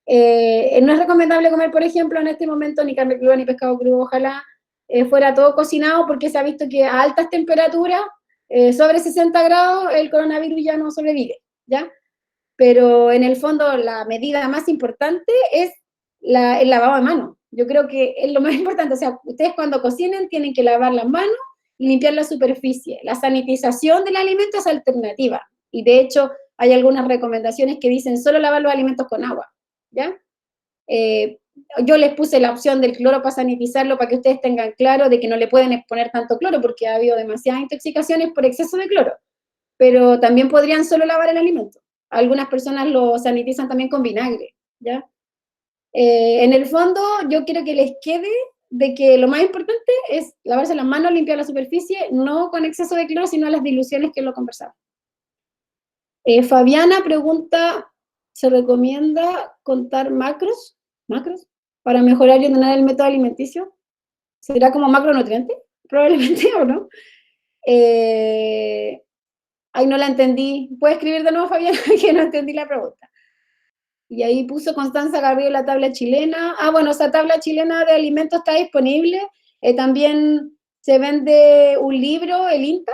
no es recomendable comer, por ejemplo, en este momento ni carne cruda ni pescado crudo, ojalá fuera todo cocinado, porque se ha visto que a altas temperaturas, sobre 60 grados, el coronavirus ya no sobrevive, ¿ya? Pero en el fondo la medida más importante es el lavado de manos. Yo creo que es lo más importante, o sea, ustedes cuando cocinen tienen que lavar las manos y limpiar la superficie. La sanitización del alimento es alternativa, y de hecho hay algunas recomendaciones que dicen solo lavar los alimentos con agua, ¿ya? Yo les puse la opción del cloro para sanitizarlo, para que ustedes tengan claro de que no le pueden exponer tanto cloro, porque ha habido demasiadas intoxicaciones por exceso de cloro, pero también podrían solo lavar el alimento. Algunas personas lo sanitizan también con vinagre, ¿ya? En el fondo, yo quiero que les quede de que lo más importante es lavarse las manos, limpiar la superficie, no con exceso de cloro, sino las diluciones que lo conversamos. Fabiana pregunta, ¿se recomienda contar macros para mejorar y ordenar el método alimenticio? ¿Será como macronutriente? Probablemente, ¿o no? Ay, no la entendí. ¿Puedes escribir de nuevo, Fabiana? Que no entendí la pregunta. Y ahí puso Constanza Garrido la tabla chilena. Ah, bueno, esa tabla chilena de alimentos está disponible. También se vende un libro, el INTA,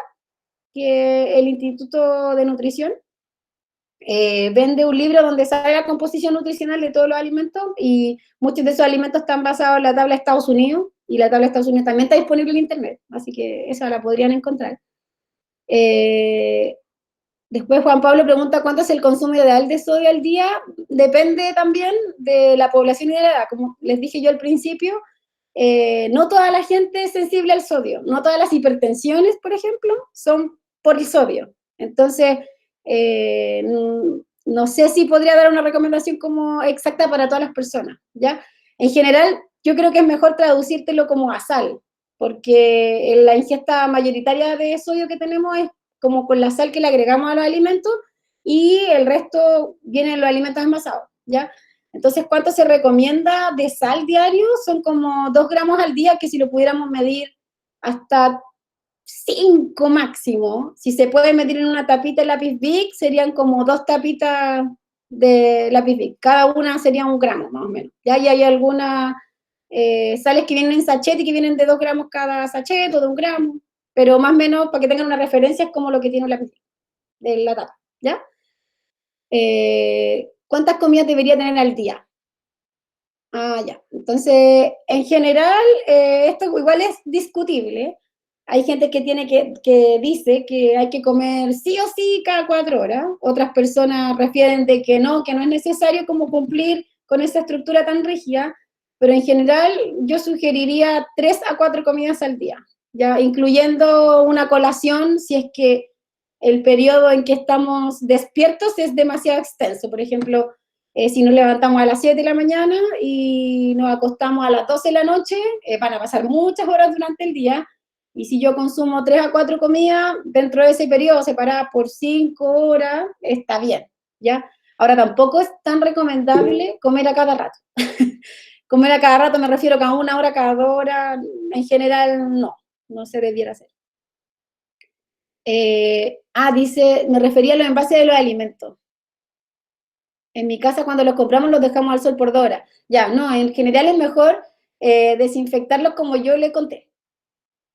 que el Instituto de Nutrición. Vende un libro donde sale la composición nutricional de todos los alimentos, y muchos de esos alimentos están basados en la tabla de Estados Unidos, y la tabla de Estados Unidos también está disponible en internet, así que esa la podrían encontrar. Después Juan Pablo pregunta cuánto es el consumo ideal de sodio al día. Depende también de la población y de la edad. Como les dije yo al principio, no toda la gente es sensible al sodio. No todas las hipertensiones, por ejemplo, son por el sodio. Entonces, no sé si podría dar una recomendación como exacta para todas las personas, ¿ya? En general, yo creo que es mejor traducírtelo como a sal, porque la ingesta mayoritaria de sodio que tenemos es como con la sal que le agregamos a los alimentos, y el resto viene en los alimentos envasados, ¿ya? Entonces, ¿cuánto se recomienda de sal diario? Son como 2 gramos al día, que si lo pudiéramos medir hasta 5 máximo. Si se puede medir en una tapita de lápiz Bic, serían como 2 tapitas de lápiz Bic. Cada una sería 1 gramo, más o menos. Ya, y hay algunas sales que vienen en sachet y que vienen de 2 gramos cada sachet, o de 1 gramo, pero más o menos, para que tengan una referencia, es como lo que tiene un lápiz de la tapa, ¿ya? ¿Cuántas comidas debería tener al día? Ah, ya. Entonces, en general, esto igual es discutible, Hay gente que dice que hay que comer sí o sí cada 4 horas. Otras personas refieren de que no es necesario como cumplir con esa estructura tan rígida, pero en general yo sugeriría 3 a 4 comidas al día, ya incluyendo una colación si es que el periodo en que estamos despiertos es demasiado extenso. Por ejemplo, si nos levantamos a las 7 de la mañana y nos acostamos a las 12 de la noche, van a pasar muchas horas durante el día. Y si yo consumo 3 a 4 comidas dentro de ese periodo, separadas por 5 horas, está bien, ¿ya? Ahora, tampoco es tan recomendable comer a cada rato. Comer a cada rato me refiero a cada 1 hora, cada 2 horas, en general no se debiera hacer. Dice, me refería a los envases de los alimentos. En mi casa cuando los compramos los dejamos al sol por 2 horas. Ya, no, en general es mejor desinfectarlos como yo le conté.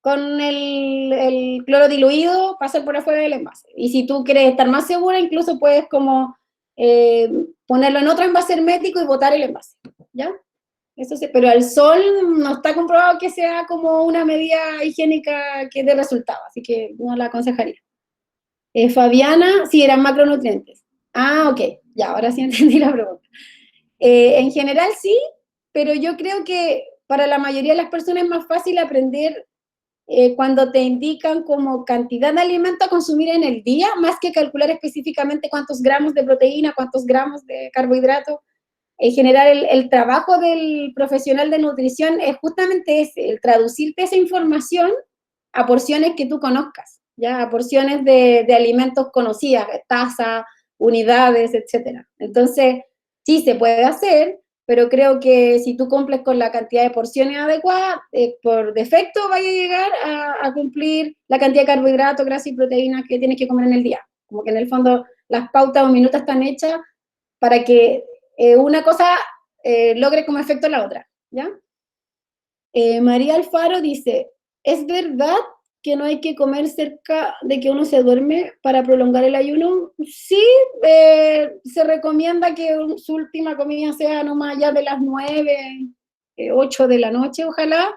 Con el cloro diluido, pasar por afuera del envase. Y si tú quieres estar más segura, incluso puedes como ponerlo en otro envase hermético y botar el envase, ¿ya? Eso sí, pero al sol no está comprobado que sea como una medida higiénica que dé resultado, así que no la aconsejaría. Fabiana, sí, eran macronutrientes. Ok, ya, ahora sí entendí la pregunta. En general sí, pero yo creo que para la mayoría de las personas es más fácil aprender cuando te indican como cantidad de alimento a consumir en el día, más que calcular específicamente cuántos gramos de proteína, cuántos gramos de carbohidrato. En general, el trabajo del profesional de nutrición es justamente ese, el traducirte esa información a porciones que tú conozcas, ¿ya? A porciones de alimentos conocidas, tasa, unidades, etc. Entonces, sí se puede hacer, pero creo que si tú cumples con la cantidad de porciones adecuadas, por defecto vaya a llegar a cumplir la cantidad de carbohidratos, grasas y proteínas que tienes que comer en el día. Como que en el fondo las pautas o minutas están hechas para que una cosa logre como efecto la otra, ¿ya? María Alfaro dice, ¿es verdad que no hay que comer cerca de que uno se duerme para prolongar el ayuno? Sí, se recomienda que su última comida sea no más allá de las 9, 8 de la noche, ojalá,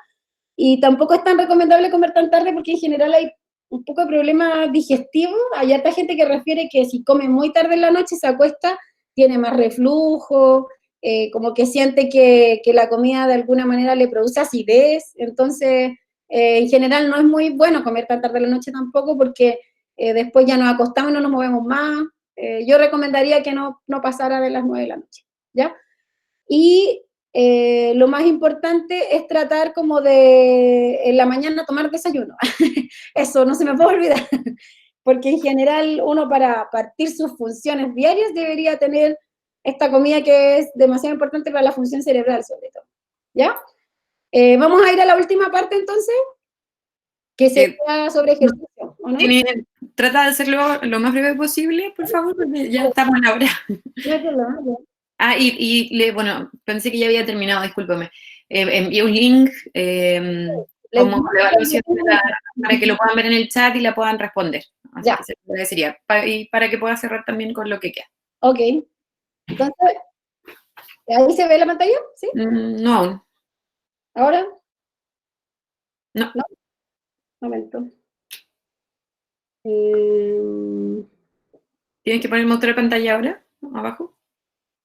y tampoco es tan recomendable comer tan tarde porque en general hay un poco de problema digestivo. Hay harta gente que refiere que si come muy tarde en la noche se acuesta, tiene más reflujo, como que siente que la comida de alguna manera le produce acidez. Entonces, en general no es muy bueno comer tan tarde en la noche tampoco porque después ya nos acostamos y no nos movemos más. Yo recomendaría que no pasara de las 9 de la noche, ¿ya? Y lo más importante es tratar como de en la mañana tomar desayuno. Eso no se me puede olvidar, porque en general uno para partir sus funciones diarias debería tener esta comida que es demasiado importante para la función cerebral sobre todo, ¿ya? Vamos a ir a la última parte entonces, que sería sobre ejercicio, ¿o no? Trata de hacerlo lo más breve posible, por favor, porque ya estamos a la hora. Bueno, pensé que ya había terminado, discúlpame. Envié un link como de evaluación para que lo puedan ver en el chat y la puedan responder. Así que se lo agradecería. Y para que pueda cerrar también con lo que queda. Ok. Entonces, ¿ahí se ve la pantalla? ¿Sí? No aún. ¿Ahora? No. ¿No? Momento. ¿Tienes que poner mostrar pantalla ahora? ¿Abajo?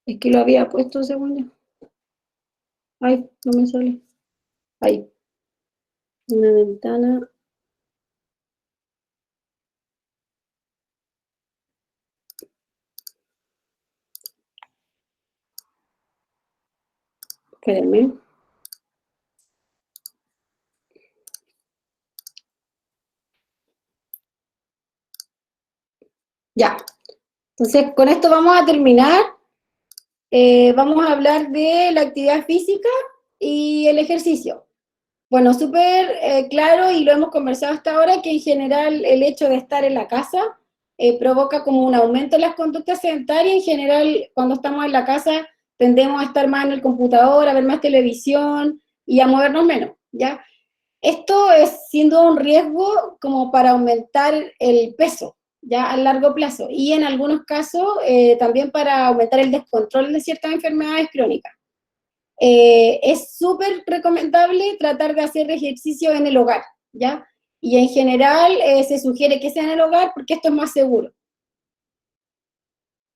Es que lo había puesto según yo. Ay, no me sale. Ahí. Una ventana. Espérenme. Ya. Entonces, con esto vamos a terminar. Vamos a hablar de la actividad física y el ejercicio. Bueno, súper claro y lo hemos conversado hasta ahora que en general el hecho de estar en la casa provoca como un aumento en las conductas sedentarias. En general, cuando estamos en la casa tendemos a estar más en el computador, a ver más televisión y a movernos menos, ¿ya? Esto es sin duda un riesgo como para aumentar el peso, ya a largo plazo, y en algunos casos también para aumentar el descontrol de ciertas enfermedades crónicas. Es súper recomendable tratar de hacer ejercicio en el hogar, ¿ya? y en general se sugiere que sea en el hogar porque esto es más seguro.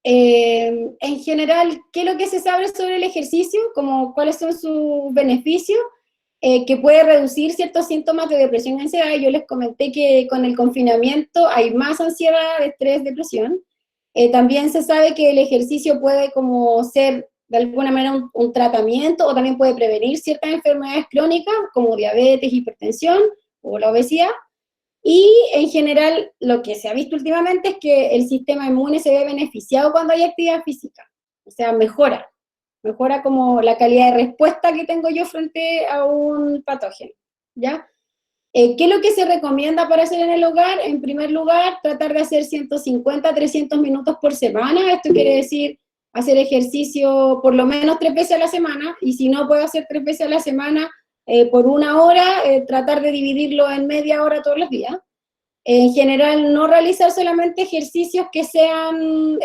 En general, ¿qué es lo que se sabe sobre el ejercicio? Como cuáles son sus beneficios, que puede reducir ciertos síntomas de depresión y ansiedad. Yo les comenté que con el confinamiento hay más ansiedad, estrés, depresión. También se sabe que el ejercicio puede como ser de alguna manera un tratamiento o también puede prevenir ciertas enfermedades crónicas como diabetes, hipertensión o la obesidad. Y en general lo que se ha visto últimamente es que el sistema inmune se ve beneficiado cuando hay actividad física, o sea, mejora como la calidad de respuesta que tengo yo frente a un patógeno, ¿ya? ¿Qué es lo que se recomienda para hacer en el hogar? En primer lugar, tratar de hacer 150 a 300 minutos por semana. Esto quiere decir hacer ejercicio por lo menos 3 veces a la semana, y si no puedo hacer 3 veces a la semana, por 1 hora, tratar de dividirlo en media hora todos los días. En general, no realizar solamente ejercicios que sean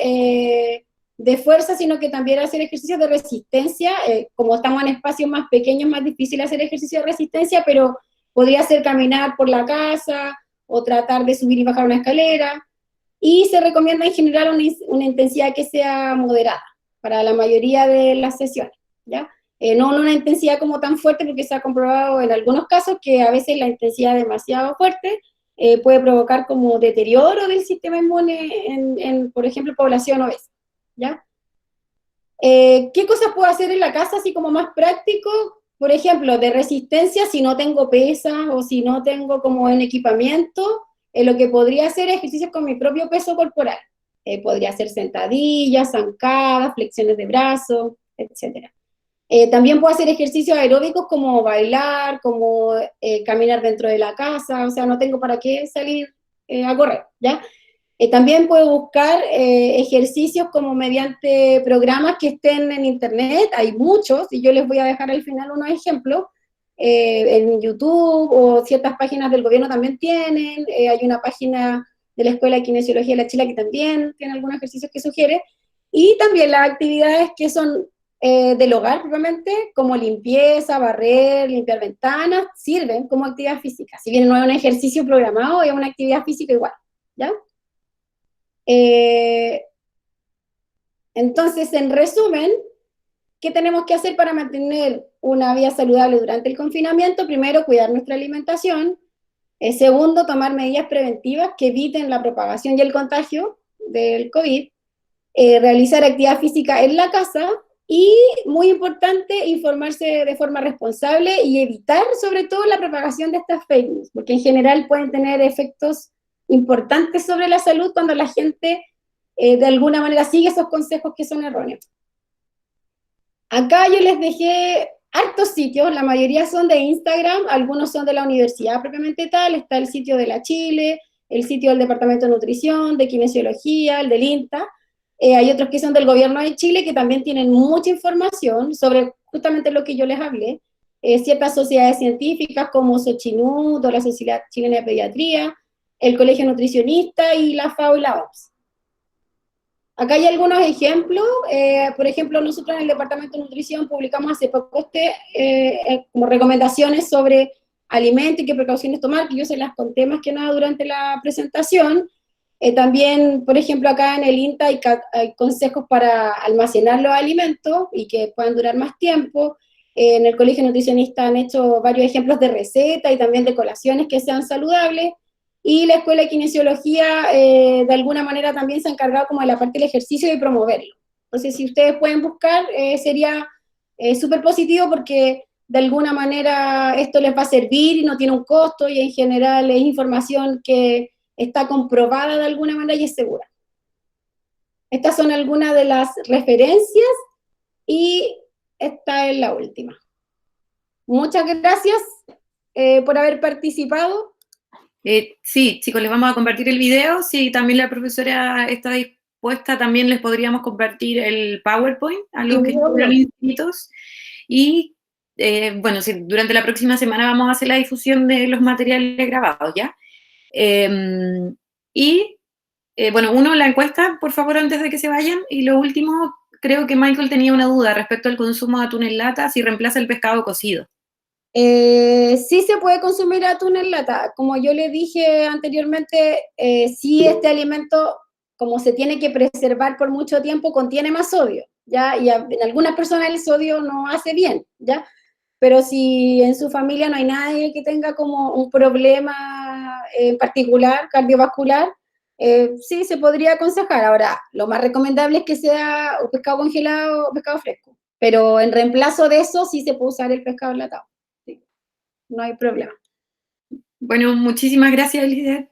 de fuerza, sino que también hacer ejercicios de resistencia. Como estamos en espacios más pequeños, más difícil hacer ejercicio de resistencia, pero podría ser caminar por la casa o tratar de subir y bajar una escalera. Y se recomienda en general una intensidad que sea moderada para la mayoría de las sesiones, ¿ya? No una intensidad como tan fuerte, porque se ha comprobado en algunos casos que a veces la intensidad demasiado fuerte puede provocar como deterioro del sistema inmune en, por ejemplo, población obesa, ¿ya? ¿Qué cosas puedo hacer en la casa así como más práctico? Por ejemplo, de resistencia, si no tengo pesas o si no tengo como en equipamiento, lo que podría hacer es ejercicios con mi propio peso corporal. Podría hacer sentadillas, zancadas, flexiones de brazos, etc. También puedo hacer ejercicios aeróbicos como bailar, como caminar dentro de la casa, o sea, no tengo para qué salir a correr, ¿ya? También puedo buscar ejercicios como mediante programas que estén en internet, hay muchos, y yo les voy a dejar al final unos ejemplos, en YouTube o ciertas páginas del gobierno también tienen, hay una página de la Escuela de Kinesiología de la Chile que también tiene algunos ejercicios que sugiere, y también las actividades que son del hogar propiamente, como limpieza, barrer, limpiar ventanas, sirven como actividad física. Si bien no es un ejercicio programado, es una actividad física igual, ¿ya? Entonces, en resumen, ¿qué tenemos que hacer para mantener una vida saludable durante el confinamiento? Primero, cuidar nuestra alimentación. Segundo, tomar medidas preventivas que eviten la propagación y el contagio del COVID. Realizar actividad física en la casa. Y, muy importante, informarse de forma responsable y evitar, sobre todo, la propagación de estas fake news, porque en general pueden tener efectos importantes sobre la salud cuando la gente de alguna manera sigue esos consejos que son erróneos. Acá yo les dejé hartos sitios, la mayoría son de Instagram, algunos son de la universidad propiamente tal, está el sitio de la Chile, el sitio del Departamento de Nutrición, de Kinesiología, el del INTA. Hay otros que son del gobierno de Chile que también tienen mucha información sobre justamente lo que yo les hablé. Ciertas sociedades científicas como Sochinud o la Sociedad Chilena de Pediatría, el Colegio Nutricionista y la FAO y la OMS. Acá hay algunos ejemplos. Por ejemplo, nosotros en el Departamento de Nutrición publicamos hace poco como recomendaciones sobre alimentos y qué precauciones tomar, que yo se las conté más que nada durante la presentación. También, por ejemplo, acá en el INTA hay consejos para almacenar los alimentos y que puedan durar más tiempo. En el Colegio Nutricionista han hecho varios ejemplos de receta y también de colaciones que sean saludables. Y la Escuela de Kinesiología, de alguna manera, también se ha encargado como de la parte del ejercicio y promoverlo. Entonces, si ustedes pueden buscar, sería súper positivo porque de alguna manera esto les va a servir y no tiene un costo y en general es información que está comprobada de alguna manera y es segura. Estas son algunas de las referencias y esta es la última. Muchas gracias por haber participado. Sí, chicos, les vamos a compartir el video. Si también la profesora está dispuesta, también les podríamos compartir el PowerPoint a los que estuvieron inscritos. Y bueno, durante la próxima semana vamos a hacer la difusión de los materiales grabados, ¿ya? Bueno, la encuesta, por favor, antes de que se vayan. Y lo último, creo que Michael tenía una duda respecto al consumo de atún en lata, si reemplaza el pescado cocido. Sí se puede consumir atún en lata. Como yo le dije anteriormente, sí este alimento, como se tiene que preservar por mucho tiempo, contiene más sodio, ¿ya? Y en algunas personas el sodio no hace bien, ¿ya? Pero si en su familia no hay nadie que tenga como un problema en particular, cardiovascular, sí se podría aconsejar. Ahora, lo más recomendable es que sea o pescado congelado o pescado fresco. Pero en reemplazo de eso sí se puede usar el pescado enlatado. Sí, no hay problema. Bueno, muchísimas gracias, Elizabeth,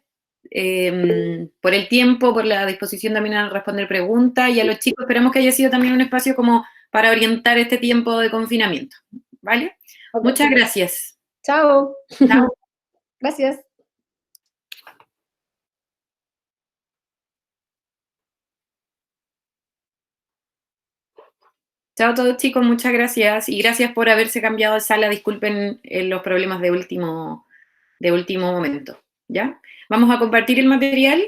por el tiempo, por la disposición también a responder preguntas, y a los chicos esperamos que haya sido también un espacio como para orientar este tiempo de confinamiento, ¿vale? Okay. Muchas gracias. Chao. Chao. Gracias. Chao a todos, chicos, muchas gracias, y gracias por haberse cambiado de sala. Disculpen los problemas de último momento, ¿ya? Vamos a compartir el material,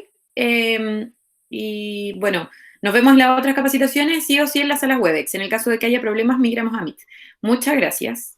y bueno, nos vemos en las otras capacitaciones, sí o sí en la sala Webex. En el caso de que haya problemas, migramos a Meet. Muchas gracias.